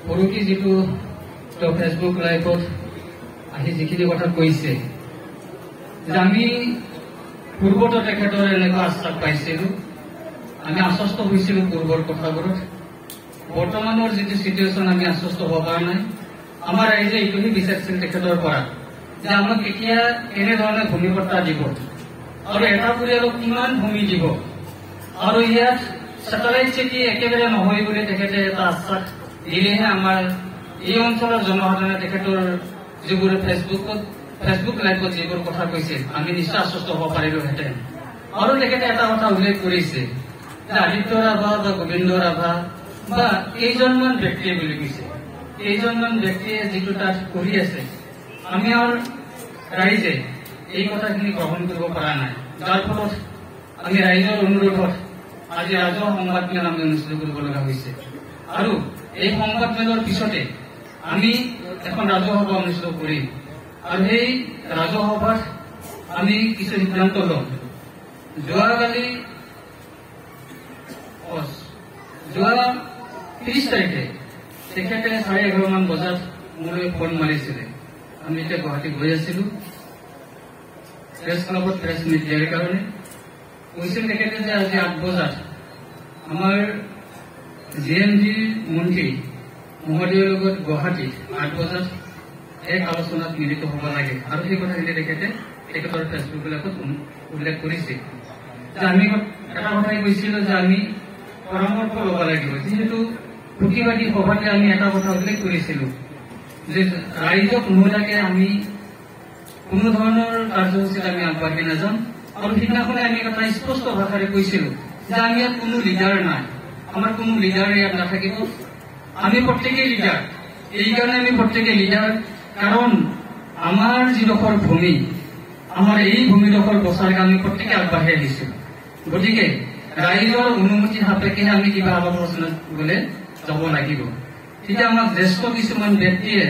পৰহি যিটো ফেচবুক লাইভত আহি যিখিনি কথা কৈছে যে আমি পূৰ্বতো তেখেতৰ এনেকুৱা আশ্বাস পাইছিলো, আমি আশ্বস্ত হৈছিলো পূৰ্বৰ কথাবোৰত। বৰ্তমানৰ যিটো চিটুৱেশ্যন আমি আশ্বস্ত হ'ব পৰা নাই। আমাৰ ৰাইজে এইটোহে বিচাৰিছিল তেখেতৰ পৰা যে আমাক কেতিয়া কেনেধৰণে ভূমিপট্টা দিব আৰু এটা পৰিয়ালক কিমান ভূমি দিব, আৰু ইয়াত ছেটেলাইট চিটি একেবাৰে নহয় বুলি তেখেতে এটা আশ্বাস দিলেহে আমাৰ এই অঞ্চলৰ জনসাধাৰণে তেখেতৰ যিবোৰ ফেচবুক লাইভত যিবোৰ কথা কৈছিল আমি নিশ্চয় আশ্বস্ত হ'ব পাৰিলোহেঁতেন। আৰু তেখেতে এটা কথা উল্লেখ কৰিছে যে আদিত্য ৰাভা বা গোবিন্দ ৰাভা বা কেইজনমান ব্যক্তিয়ে বুলি কৈছে, কেইজনমান ব্যক্তিয়ে যিটো তাত কৰি আছে, আমি আৰু ৰাইজে এই কথাখিনি গ্ৰহণ কৰিব পৰা নাই। যাৰ ফলত আমি ৰাইজৰ অনুৰোধত আজি ৰাজহুৱা সংবাদমেল আমি অনুষ্ঠিত কৰিব লগা হৈছে, আৰু এই সংবাদমেলৰ পিছতে আমি এখন ৰাজহুৱা সভা অনুষ্ঠিত কৰিম, আৰু সেই ৰাজহুৱা সভাত আমি কিছু সিদ্ধান্ত ল'ম। যোৱা 30 তাৰিখে তেখেতে 11:30 মান বজাত মোলৈ ফোন মাৰিছিলে। আমি এতিয়া গুৱাহাটী গৈ আছিলো প্ৰেছ ক্লাবত প্ৰেছ মিট দিয়াৰ কাৰণে। কৈছিল তেখেতে যে আজি 8 বজাত আমাৰ JMG মন্ত্ৰী মহোদয়ৰ লগত গুৱাহাটীত 8 বজাত এক আলোচনাত মিলিত হ'ব লাগে, আৰু সেই কথাখিনি তেখেতে তেখেতৰ ফেচবুক লাইভত উল্লেখ কৰিছে যে আমি এটা কথাই কৈছিলো যে আমি পৰামৰ্শ ল'ব লাগিব। যিহেতু প্ৰতিবাদী সভাতে আমি এটা কথা উল্লেখ কৰিছিলো যে ৰাইজক নোহোৱাকে আমি কোনো ধৰণৰ কাৰ্যসূচীত আমি আগবাঢ়ি নাযাম, আৰু সিদিনাখনে আমি এটা স্পষ্ট ভাষাৰে কৈছিলো যে আমি ইয়াত কোনো লিডাৰ নাই, আমাৰ কোনো লিডাৰ ইয়াত নাথাকিব, আমি প্ৰত্যেকেই লিডাৰ। এইকাৰণে আমি প্ৰত্যেকেই লিডাৰ, কাৰণ আমাৰ যিডোখৰ ভূমি, আমাৰ এই ভূমিডোখৰ বচাই আমি প্ৰত্যেকে আগবাঢ়ি আহিছো। গতিকে ৰাইজৰ অনুমতি সাপেক্ষে আমি কিবা আলাপ আলোচনাত গ'লে যাব লাগিব। তেতিয়া আমাক জ্যেষ্ঠ কিছুমান ব্যক্তিয়ে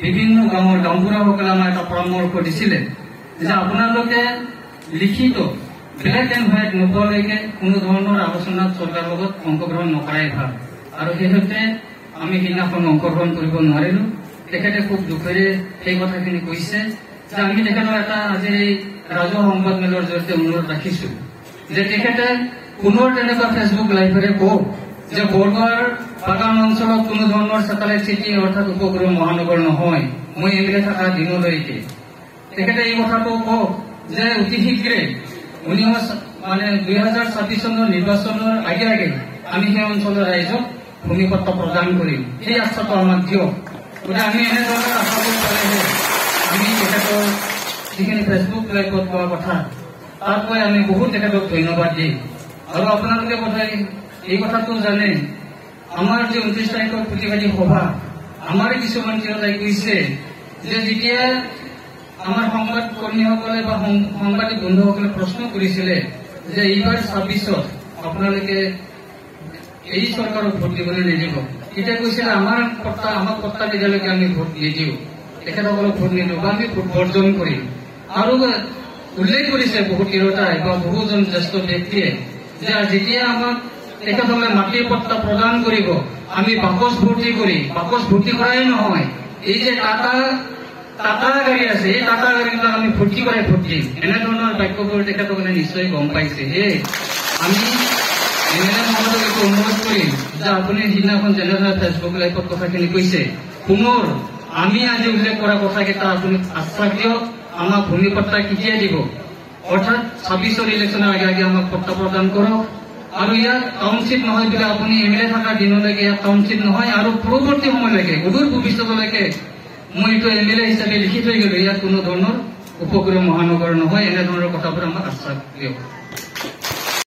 বিভিন্ন গাঁওবুঢ়াসকলে আমাক এটা পৰামৰ্শ দিছিলে যে আপোনালোকে লিখিত ব্লেক এণ্ড হোৱাইট নোপোৱালৈকে কোনো ধৰণৰ আলোচনাত চৰকাৰৰ লগত অংশগ্ৰহণ নকৰাই ভাল, আৰু সেইহতে আমি সিদিনাখন অংশগ্ৰহণ কৰিব নোৱাৰিলো। তেখেতে খুব দুখেৰে সেই কথাখিনি কৈছে যে আমি তেখেতৰ এটা আজি ৰাজহুৱা সংবাদমেলৰ জৰিয়তে অনুৰোধ ৰাখিছো যে তেখেতে পুনৰ তেনেকুৱা ফেচবুক লাইভেৰে কওক যে বৰগড় বাগান অঞ্চলত কোনো ধৰণৰ ছেটেলাইট চিটি অৰ্থাৎ উপগ্ৰহ মহানগৰ নহয়, মই এমএলএ থকা দিনলৈকে। তেখেতে এই কথাটো কওক যে অতি শীঘ্ৰে 2026 চনৰ নিৰ্বাচনৰ আগে আগে আমি সেই অঞ্চলৰ ৰাইজক ভূমিপট্টা প্ৰদান কৰিম, সেই আশ্বাসটো আমাক দিয়ক। গতিকে আমি এনেধৰণৰ আশাবোৰ পালেহে আমি তেখেতৰ যিখিনি ফেচবুক লাইভত কোৱা কথা তাতকৈ আমি বহুত তেখেতক ধন্যবাদ দিম। আৰু আপোনালোকে বোধহয় এই কথাটো জানে, আমাৰ যে 29 তাৰিখৰ প্ৰতিবাদী সভা, আমাৰ কিছুমান তিৰোতাই কৈছে যে যেতিয়া আমাৰ সংবাদ কৰ্মীসকলে বা সাংবাদিক বন্ধুসকলে প্ৰশ্ন কৰিছিলে যে এইবাৰ 26ত আপোনালোকে এই চৰকাৰক ভোট দিবলৈ নিদিব, তেতিয়া কৈছিলে আমাক পত্তা নিদিয়ালৈকে আমি ভোট নিদিওঁ, তেখেতসকলক ভোট নিদিওঁ বা আমি ভোট বৰ্জন কৰিম। আৰু উল্লেখ কৰিছে বহু তিৰোতাই বা বহুজন জ্যেষ্ঠ ব্যক্তিয়ে যে যেতিয়া আমাক তেখেতসকলে মাটিৰ পট্টা প্ৰদান কৰিব আমি বাকচ ভৰ্তি কৰি, বাকচ ভৰ্তি কৰাই নহয়, এই যে টাটা গাড়ী আছে এই টাটা গাড়ীবিলাক আমি ভৰ্তি কৰাই ভোট দিম, এনেধৰণৰ বাক্যবোৰ তেখেতসকলে নিশ্চয় গম পাইছে। সেয়ে আমি এমএলএ মহোদয়ক অনুৰোধ কৰিম যে আপুনি সিদিনাখন যেনেদৰে ফেচবুক লাইভত কথাখিনি কৈছে, পুনৰ আমি আজি উল্লেখ কৰা কথাকেইটা আপুনি আশ্বাস দিয়ক, আমাক ভূমিপট্টা কেতিয়া দিব, অৰ্থাৎ 26ৰ ইলেকশ্যনৰ আগে আগে আমাক পট্টা প্ৰদান কৰক। আৰু ইয়াত টাউনশ্বিপ নহয় বুলি আপুনি এমএলএ থকা দিনলৈকে ইয়াত টাউনশ্বিপ নহয়, আৰু পৰৱৰ্তী সময়লৈকে অদূৰ ভৱিষ্যতলৈকে মই এইটো এমএলএ হিচাপে লিখি থৈ গলো, ইয়াত কোনো ধৰণৰ উপগ্ৰহ মহানগৰ নহয়, এনেধৰণৰ কথাবোৰ আমাক আশ্বাস দিয়ক।